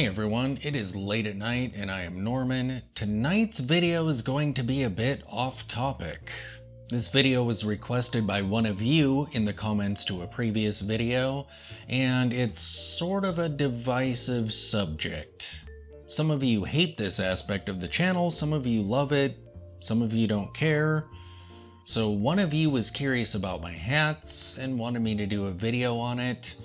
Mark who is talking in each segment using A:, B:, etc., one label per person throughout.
A: Hey everyone, it is late at night and I am Norman. Tonight's video is going to be a bit off topic. This video was requested by one of you in the comments to a previous video, and it's sort of a divisive subject. Some of you hate this aspect of the channel, some of you love it, some of you don't care. So one of you was curious about my hats and wanted me to do a video on it.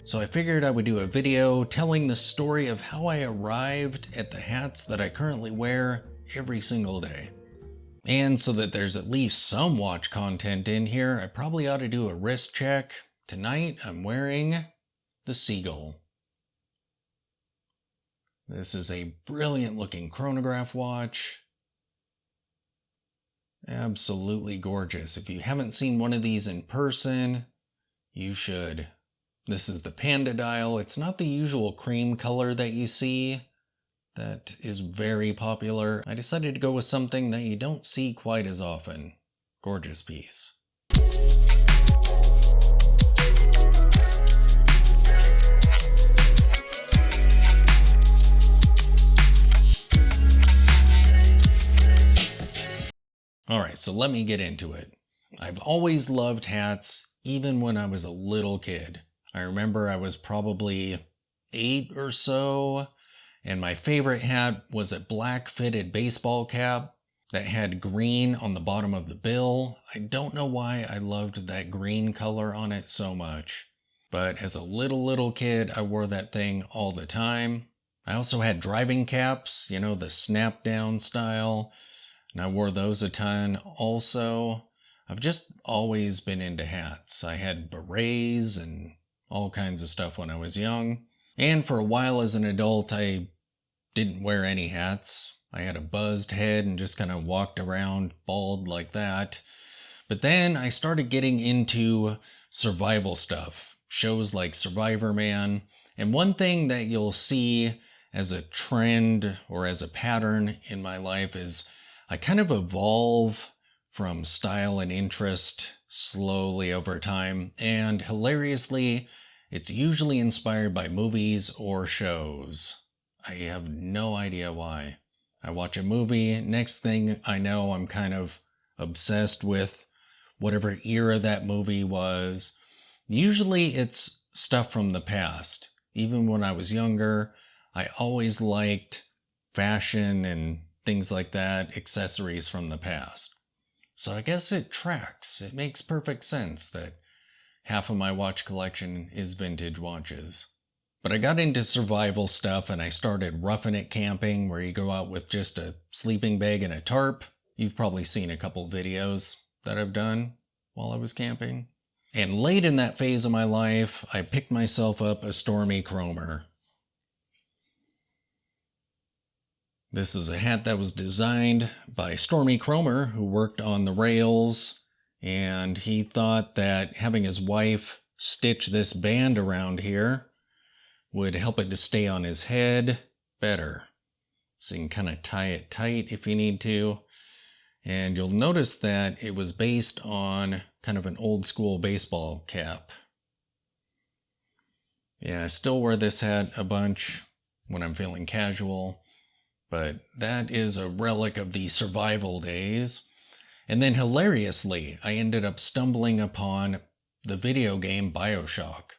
A: So I figured I would do a video telling the story of how I arrived at the hats that I currently wear every single day. And so that there's at least some watch content in here, I probably ought to do a wrist check. Tonight I'm wearing the Seagull. This is a brilliant looking chronograph watch. Absolutely gorgeous. If you haven't seen one of these in person, you should. This is the Panda dial. It's not the usual cream color that you see. That is very popular. I decided to go with something that you don't see quite as often. Gorgeous piece. Alright, so let me get into it. I've always loved hats, even when I was a little kid. I remember I was probably 8 or so, and my favorite hat was a black fitted baseball cap that had green on the bottom of the bill. I don't know why I loved that green color on it so much, but as a little kid, I wore that thing all the time. I also had driving caps, you know, the snap down style, and I wore those a ton also. I've just always been into hats. I had berets and all kinds of stuff when I was young. And for a while as an adult, I didn't wear any hats. I had a buzzed head and just kind of walked around bald like that. But then I started getting into survival stuff, shows like Survivor Man. And one thing that you'll see as a trend or as a pattern in my life is I kind of evolve from style and interest slowly over time, and hilariously, it's usually inspired by movies or shows. I have no idea why. I watch a movie, next thing I know I'm kind of obsessed with whatever era that movie was. Usually it's stuff from the past. Even when I was younger, I always liked fashion and things like that, accessories from the past. So I guess it tracks. It makes perfect sense that half of my watch collection is vintage watches. But I got into survival stuff and I started roughing it camping, where you go out with just a sleeping bag and a tarp. You've probably seen a couple videos that I've done while I was camping. And late in that phase of my life, I picked myself up a Stormy Chromer. This is a hat that was designed by Stormy Chromer, who worked on the rails, and he thought that having his wife stitch this band around here would help it to stay on his head better. So you can kind of tie it tight if you need to. And you'll notice that it was based on kind of an old school baseball cap. Yeah, I still wear this hat a bunch when I'm feeling casual. But that is a relic of the survival days. And then hilariously, I ended up stumbling upon the video game BioShock.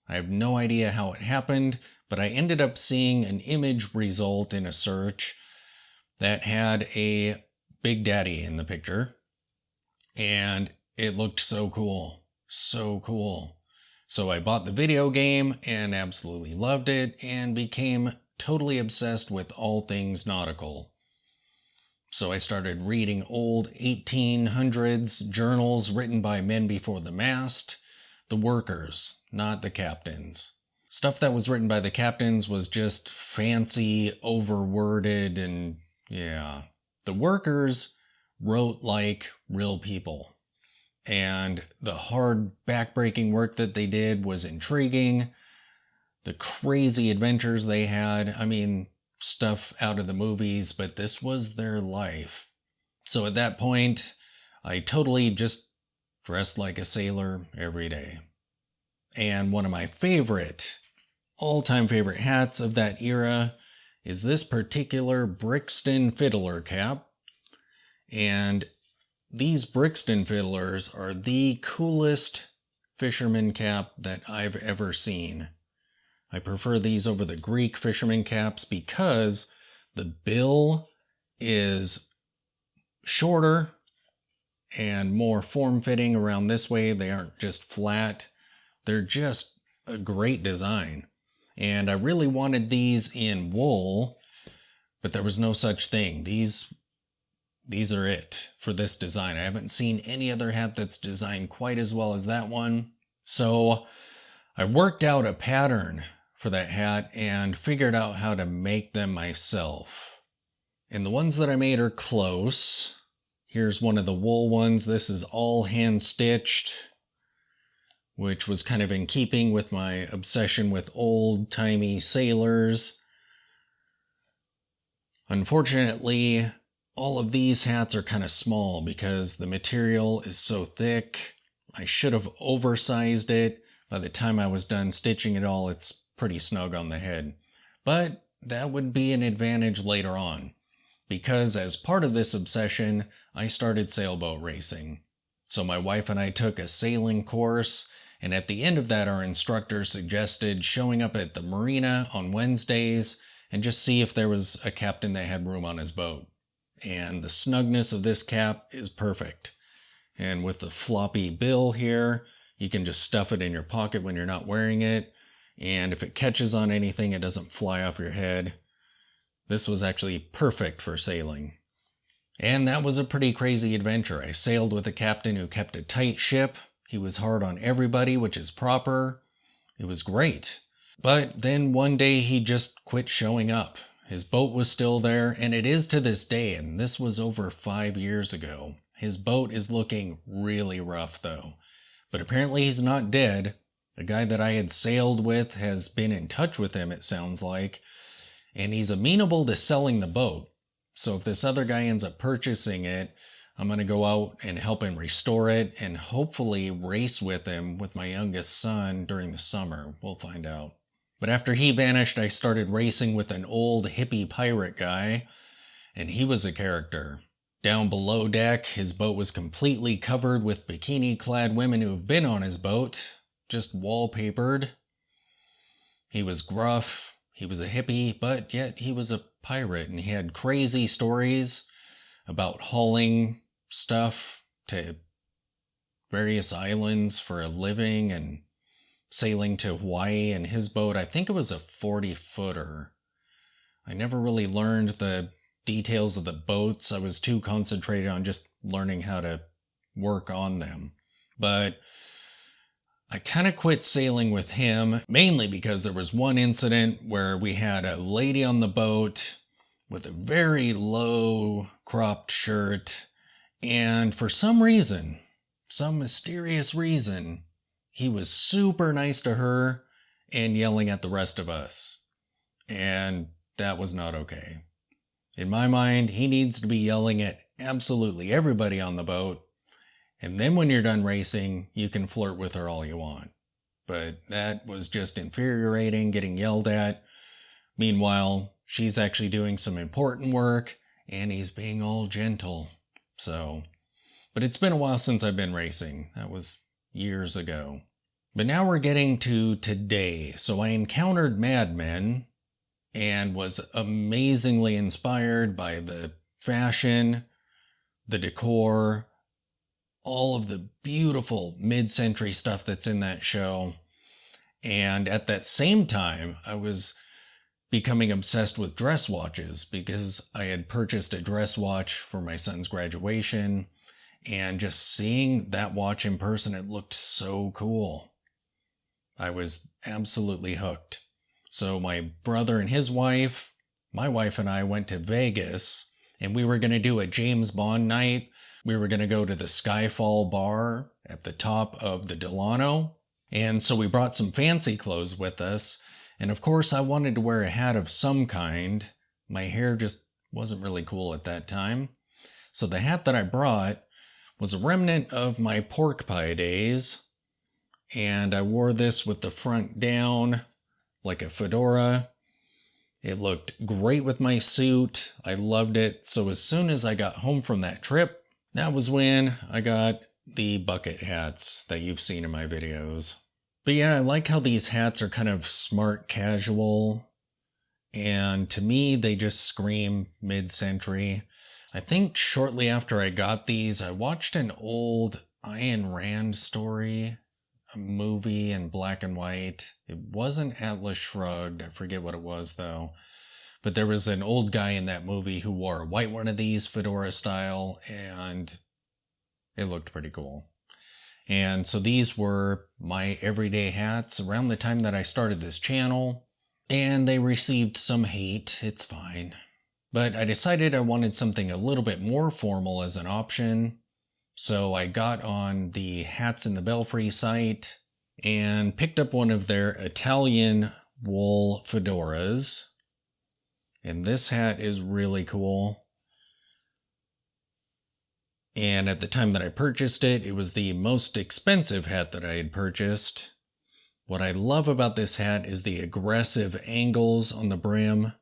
A: I have no idea how it happened, but I ended up seeing an image result in a search that had a Big Daddy in the picture. And it looked so cool. So cool. So I bought the video game and absolutely loved it and became totally obsessed with all things nautical. So I started reading old 1800s journals written by men before the mast, the workers, not the captains. Stuff that was written by the captains was just fancy, overworded, and yeah. The workers wrote like real people. And the hard, backbreaking work that they did was intriguing. The crazy adventures they had, I mean, stuff out of the movies, but this was their life. So at that point, I totally just dressed like a sailor every day. And one of my favorite all-time favorite hats of that era is this particular Brixton Fiddler cap. And these Brixton Fiddlers are the coolest fisherman cap that I've ever seen. I prefer these over the Greek fisherman caps because the bill is shorter and more form-fitting around this way. They aren't just flat. They're just a great design. And I really wanted these in wool, but there was no such thing. These are it for this design. I haven't seen any other hat that's designed quite as well as that one. So I worked out a pattern for that hat and figured out how to make them myself. And the ones that I made are close. Here's one of the wool ones. This is all hand stitched, which was kind of in keeping with my obsession with old-timey sailors. Unfortunately, all of these hats are kind of small because the material is so thick. I should have oversized it. By the time I was done stitching it all, it's pretty snug on the head. But that would be an advantage later on, because as part of this obsession, I started sailboat racing. So my wife and I took a sailing course, and at the end of that, our instructor suggested showing up at the marina on Wednesdays and just see if there was a captain that had room on his boat. And the snugness of this cap is perfect. And with the floppy bill here, you can just stuff it in your pocket when you're not wearing it. And if it catches on anything, it doesn't fly off your head. This was actually perfect for sailing. And that was a pretty crazy adventure. I sailed with a captain who kept a tight ship. He was hard on everybody, which is proper. It was great. But then one day he just quit showing up. His boat was still there, and it is to this day, and this was over 5 years ago. His boat is looking really rough though. But apparently he's not dead. A guy that I had sailed with has been in touch with him, it sounds like, and he's amenable to selling the boat. So if this other guy ends up purchasing it, I'm going to go out and help him restore it and hopefully race with him with my youngest son during the summer. We'll find out. But after he vanished, I started racing with an old hippie pirate guy, and he was a character. Down below deck, his boat was completely covered with bikini-clad women who have been on his boat, just wallpapered. He was gruff, he was a hippie, but yet he was a pirate, and he had crazy stories about hauling stuff to various islands for a living and sailing to Hawaii in his boat. I think it was a 40-footer. I never really learned the details of the boats. I was too concentrated on just learning how to work on them. But I kind of quit sailing with him, mainly because there was one incident where we had a lady on the boat with a very low cropped shirt, and for some reason, some mysterious reason, he was super nice to her and yelling at the rest of us. And that was not okay. In my mind, he needs to be yelling at absolutely everybody on the boat, and then when you're done racing, you can flirt with her all you want. But that was just infuriating, getting yelled at. Meanwhile, she's actually doing some important work, and he's being all gentle. But it's been a while since I've been racing. That was years ago. But now we're getting to today. So I encountered Mad Men and was amazingly inspired by the fashion, the decor, all of the beautiful mid-century stuff that's in that show. And at that same time, I was becoming obsessed with dress watches because I had purchased a dress watch for my son's graduation, and just seeing that watch in person, it looked so cool. I was absolutely hooked. So my brother and his wife, my wife and I went to Vegas, and we were going to do a James Bond night. We were going to go to the Skyfall bar at the top of the Delano. And so we brought some fancy clothes with us. And of course, I wanted to wear a hat of some kind. My hair just wasn't really cool at that time. So the hat that I brought was a remnant of my pork pie days. And I wore this with the front down like a fedora. It looked great with my suit. I loved it. So as soon as I got home from that trip, that was when I got the bucket hats that you've seen in my videos. But yeah, I like how these hats are kind of smart casual. And to me, they just scream mid-century. I think shortly after I got these, I watched an old Ayn Rand story, a movie in black and white. It wasn't Atlas Shrugged. I forget what it was though. But there was an old guy in that movie who wore a white one of these, fedora style, and it looked pretty cool. And so these were my everyday hats around the time that I started this channel. And they received some hate, it's fine. But I decided I wanted something a little bit more formal as an option. So I got on the Hats in the Belfry site and picked up one of their Italian wool fedoras. And this hat is really cool. And at the time that I purchased it, it was the most expensive hat that I had purchased. What I love about this hat is the aggressive angles on the brim.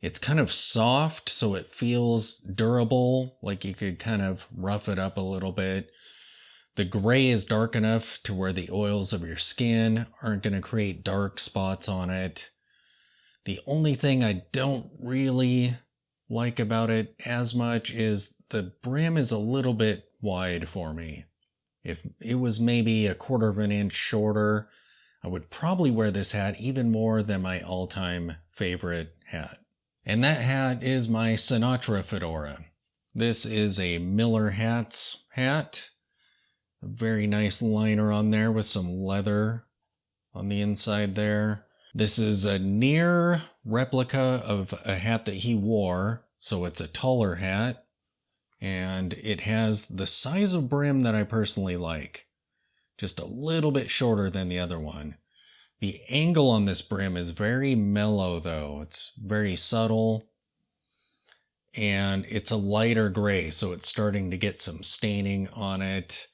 A: It's kind of soft, so it feels durable, like you could kind of rough it up a little bit. The gray is dark enough to where the oils of your skin aren't going to create dark spots on it. The only thing I don't really like about it as much is the brim is a little bit wide for me. If it was maybe a 1/4 of an inch shorter, I would probably wear this hat even more than my all-time favorite hat. And that hat is my Sinatra fedora. This is a Miller Hats hat. A very nice liner on there with some leather on the inside there. This is a near replica of a hat that he wore, so it's a taller hat. And it has the size of brim that I personally like. Just a little bit shorter than the other one. The angle on this brim is very mellow though. It's very subtle. And it's a lighter gray, so it's starting to get some staining on it.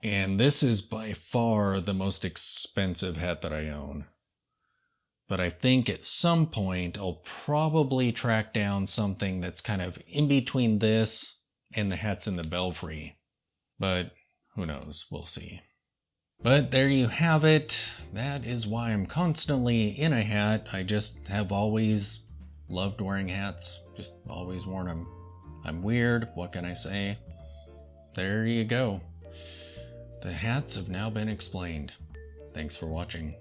A: And this is by far the most expensive hat that I own. But I think at some point I'll probably track down something that's kind of in between this and the Hats in the Belfry. But who knows, we'll see. But there you have it. That is why I'm constantly in a hat. I just have always loved wearing hats. Just always worn them. I'm weird, what can I say? There you go. The hats have now been explained. Thanks for watching.